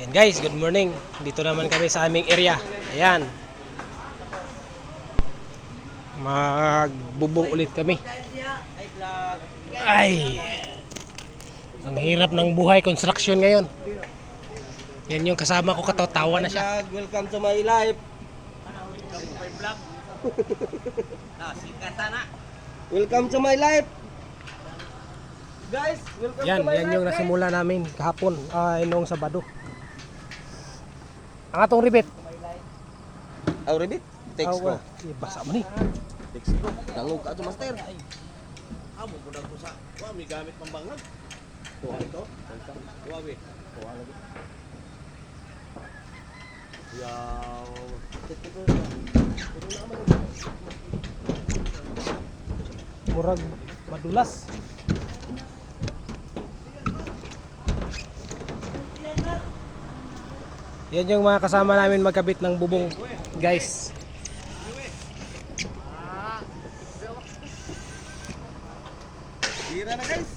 Yan guys, good morning. Dito naman kami sa aming area. Ayan. Magbubong ulit kami. Ay. Ang hirap ng buhay construction ngayon. Yan yung kasama ko, katatawa na siya. Welcome to my life. Welcome to my life. Guys, welcome Yan, to my yan life. yung nasimula namin kahapon, noong Sabado. Ang atong ribet. Aw, Rebit. Text ko. Basa mo ni. Text ko. Dangog ka to, master. Amo po ko sa may gamit pambangag. Tuwa ito. Huawei. Tuwa lagi. Yaw. Murag madulas. Yan yung mga kasama namin magkabit ng bubong, guys. Tira na, guys.